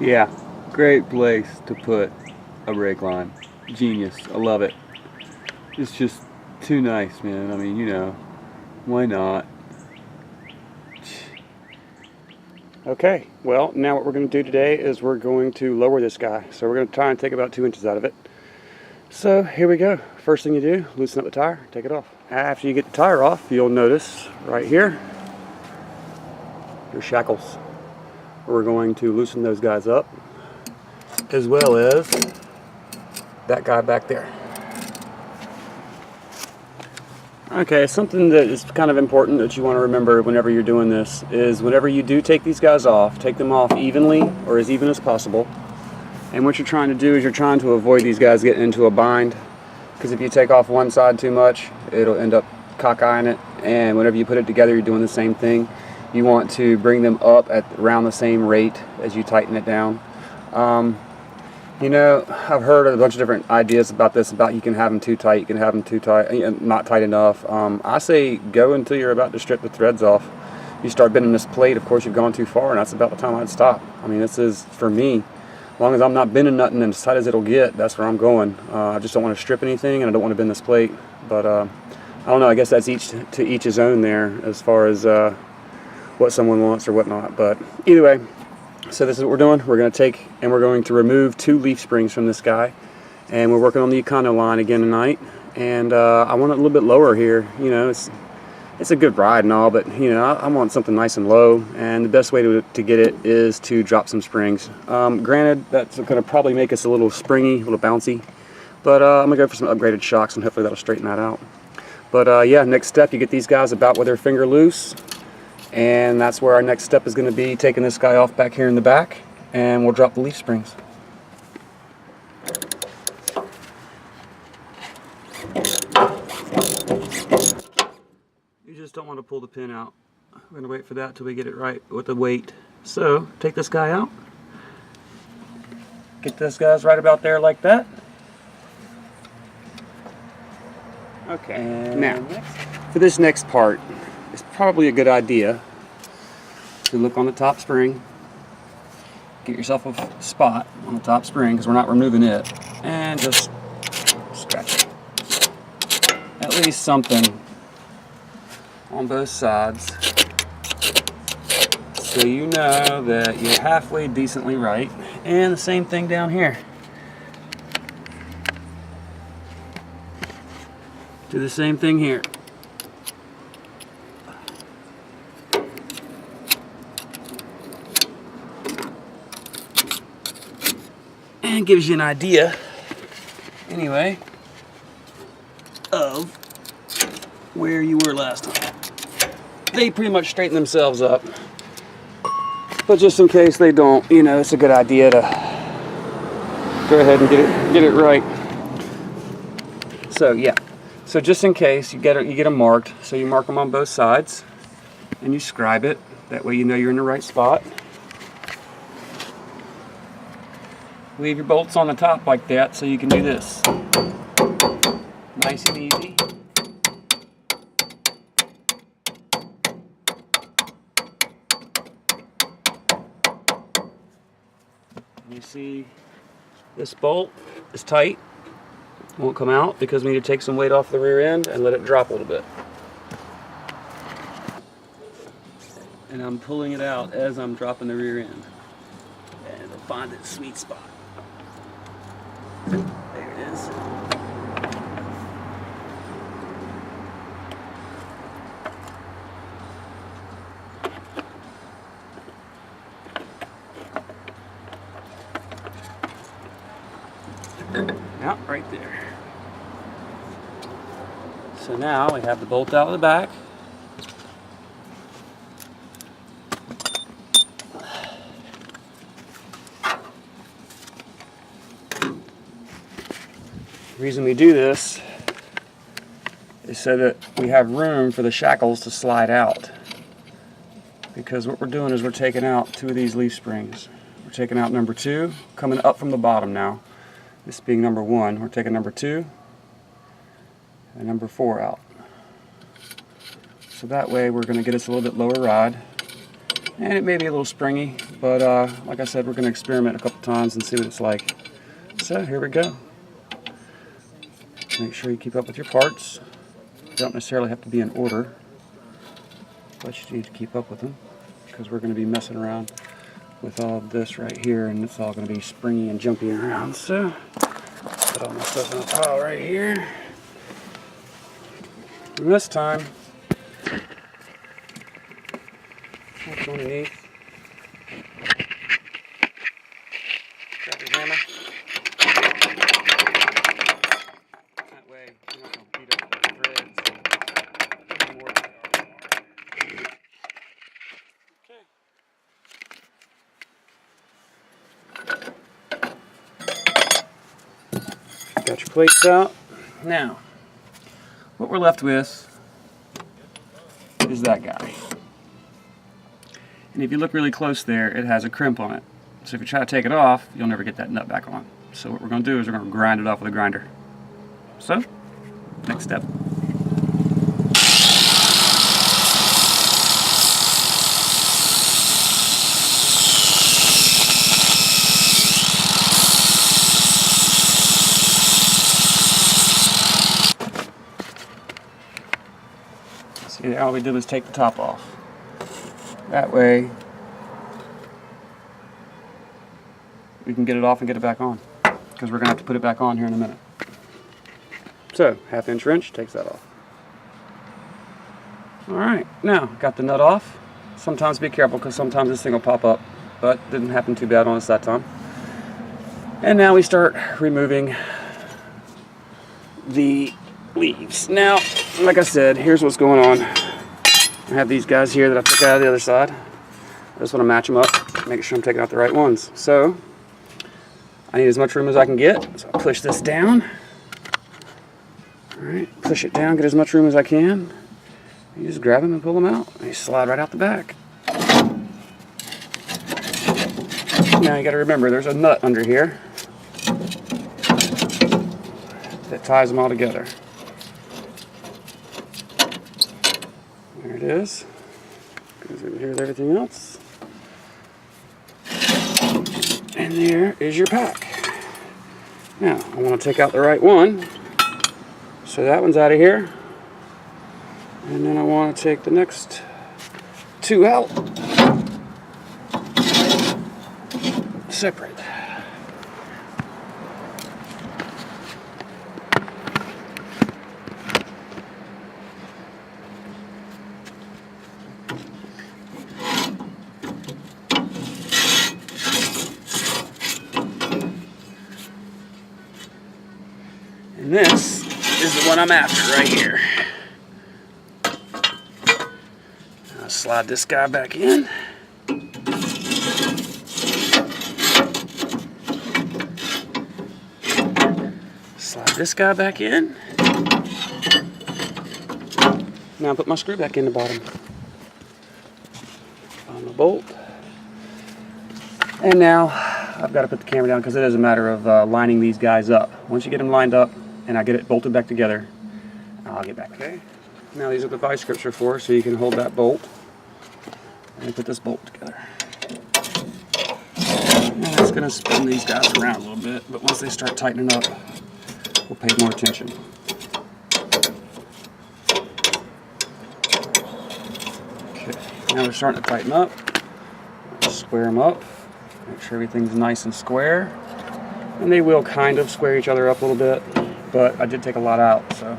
Yeah, great place to put a brake line. Genius. I love it. It's just too nice, man. I mean, you know, why not? Okay, well, now what we're going to do today is we're going to lower this guy. So we're going to try and take about 2 inches out of it. So here we go. First thing you do, loosen up the tire, take it off. After you get the tire off, you'll notice right here, your shackles. We're going to loosen those guys up, as well as that guy back there. Okay, something that is kind of important that you want to remember whenever you're doing this is whenever you do take these guys off, take them off evenly or as even as possible. And what you're trying to do is you're trying to avoid these guys getting into a bind, because if you take off one side too much, it'll end up cockeying it, and whenever you put it together you're doing the same thing. You want to bring them up at around the same rate as you tighten it down. You know, I've heard a bunch of different ideas about this, about you can have them too tight, you can have them too tight, not tight enough. I say go until you're about to strip the threads off. You start bending this plate, of course you've gone too far, and that's about the time I'd stop. I mean, this is, for me, as long as I'm not bending nothing and as tight as it'll get, that's where I'm going. I just don't want to strip anything, and I don't want to bend this plate. But I don't know, I guess that's to each his own there as far as what someone wants or whatnot. But either way, so this is what we're doing. We're going to take and we're going to remove 2 leaf springs from this guy, and we're working on the Econoline again tonight. And I want it a little bit lower here. You know, it's a good ride and all, but you know, I want something nice and low, and the best way to get it is to drop some springs. Granted, that's going to probably make us a little springy, a little bouncy, but I'm going to go for some upgraded shocks, and hopefully that'll straighten that out. But yeah, next step, you get these guys about with their finger loose. And that's where our next step is going to be, taking this guy off back here in the back, and we'll drop the leaf springs. You just don't want to pull the pin out. We're going to wait for that till we get it right with the weight. So take this guy out. Get this guys right about there like that. Okay, and now for this next part, it's probably a good idea to look on the top spring, get yourself a spot on the top spring, because we're not removing it, and just scratch it. At least something on both sides, so you know that you're halfway decently right. And the same thing down here. Do the same thing here. And gives you an idea, anyway, of where you were last time. They pretty much straighten themselves up, but just in case they don't, you know, it's a good idea to go ahead and get it right. So yeah, so just in case you get them marked, so you mark them on both sides, and you scribe it. That way you know you're in the right spot. Leave your bolts on the top like that so you can do this. Nice and easy. And you see this bolt is tight. Won't come out because we need to take some weight off the rear end and let it drop a little bit. And I'm pulling it out as I'm dropping the rear end. And it'll find its sweet spot. There it is. Yeah, right there. So now we have the bolt out of the back. The reason we do this is so that we have room for the shackles to slide out. Because what we're doing is we're taking out 2 of these leaf springs. We're taking out number 2, coming up from the bottom now. This being number 1, we're taking number 2 and number 4 out. So that way we're going to get us a little bit lower ride, And it may be a little springy, but like I said, we're going to experiment a couple times and see what it's like. So here we go. Make sure you keep up with your parts. Don't necessarily have to be in order, but you need to keep up with them because we're going to be messing around with all of this right here, and it's all going to be springy and jumpy around. So put all my stuff in a pile right here. And this time, what's underneath? Grab your hammer. That way you're not going to beat up the threads more than they already are. Okay. Got your plates out. Now, what we're left with is that guy. And if you look really close there, it has a crimp on it. So if you try to take it off, you'll never get that nut back on. So what we're going to do is we're going to grind it off with a grinder. So, next step. See, all we did was take the top off. That way, we can get it off and get it back on, because we're going to have to put it back on here in a minute. So, 1/2 wrench takes that off. Alright, now, got the nut off. Sometimes be careful, because sometimes this thing will pop up, but didn't happen too bad on us that time. And now we start removing the leaves. Now, like I said, here's what's going on. I have these guys here that I took out of the other side. I just want to match them up, make sure I'm taking out the right ones. So, I need as much room as I can get. So I'll push this down. Alright, push it down, get as much room as I can. You just grab them and pull them out. And you slide right out the back. Now you got to remember, there's a nut under here that ties them all together. There it is. Goes in here with everything else. And there is your pack. Now, I want to take out the right one. So that one's out of here. And then I want to take the next two out. Separate. And this is the one I'm after right here. I'll slide this guy back in. Slide this guy back in. Now put my screw back in the bottom. On the bolt. And now I've got to put the camera down because it is a matter of lining these guys up. Once you get them lined up and I get it bolted back together, I'll get back. Okay. Now these are the vice grips are for, so you can hold that bolt and put this bolt together. And it's going to spin these guys around a little bit, but once they start tightening up, we'll pay more attention. Okay, now they're starting to tighten up. Square them up, make sure everything's nice and square. And they will kind of square each other up a little bit, but I did take a lot out, so.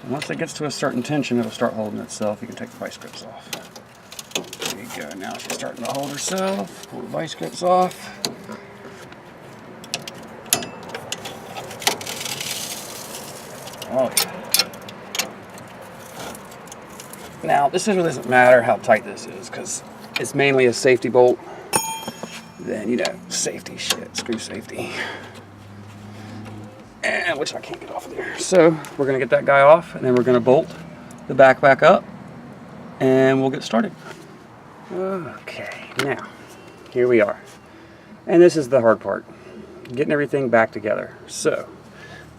And once it gets to a certain tension, it'll start holding itself. You can take the vice grips off. There you go. Now she's starting to hold herself. Pull the vice grips off. Oh yeah. Now this really doesn't matter how tight this is because it's mainly a safety bolt. Then, you know, safety shit, screw safety. And which I can't get off of there. So we're gonna get that guy off and then we're gonna bolt the back up and we'll get started. Okay, now here we are. And this is the hard part, getting everything back together. So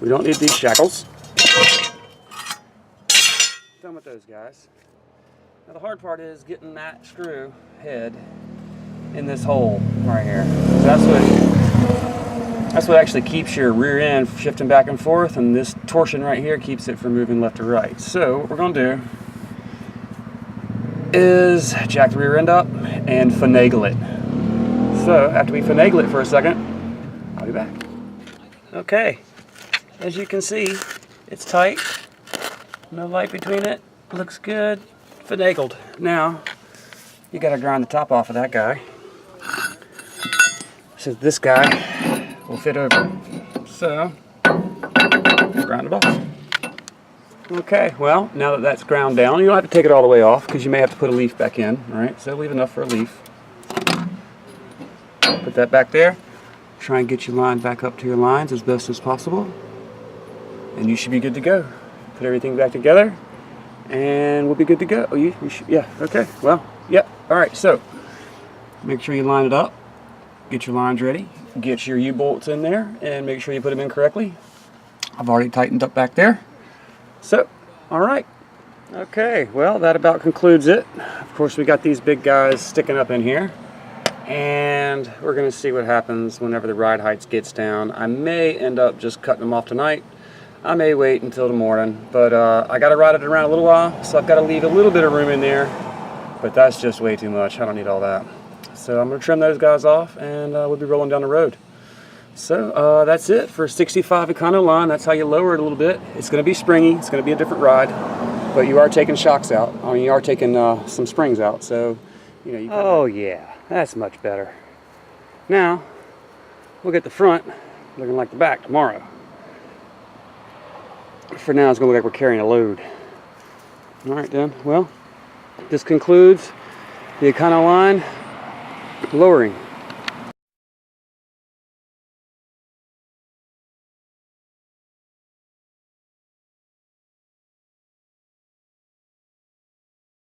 we don't need these shackles. Done with those guys. Now the hard part is getting that screw head in this hole right here. So that's what actually keeps your rear end shifting back and forth, and this torsion right here keeps it from moving left to right. So what we're going to do is jack the rear end up and finagle it. So after we finagle it for a second, I'll be back. Okay, as you can see, it's tight, no light between it, looks good, finagled. Now you got to grind the top off of that guy so this guy will fit over. So grind it off. Okay, well, now that that's ground down, you don't have to take it all the way off because you may have to put a leaf back in. All right, so leave enough for a leaf. Put that back there. Try and get your line back up to your lines as best as possible, and you should be good to go. Put everything back together, and we'll be good to go. Oh, you should, yeah, okay, well, yeah. All right, so make sure you line it up. Get your lines ready. Get your U-bolts in there, and make sure you put them in correctly. I've already tightened up back there. So, all right. Okay, well, that about concludes it. Of course, we got these big guys sticking up in here, and we're going to see what happens whenever the ride height gets down. I may end up just cutting them off tonight. I may wait until the morning, but I got to ride it around a little while, so I've got to leave a little bit of room in there, but that's just way too much. I don't need all that. So I'm going to trim those guys off, and we'll be rolling down the road. So that's it for 65 Econoline. That's how you lower it a little bit. It's going to be springy. It's going to be a different ride, but you are taking shocks out. I mean, you are taking some springs out. So, you know. Oh yeah, that's much better. Now we'll get the front looking like the back tomorrow. For now, it's going to look like we're carrying a load. All right, then. Well, this concludes the Econoline Lowering.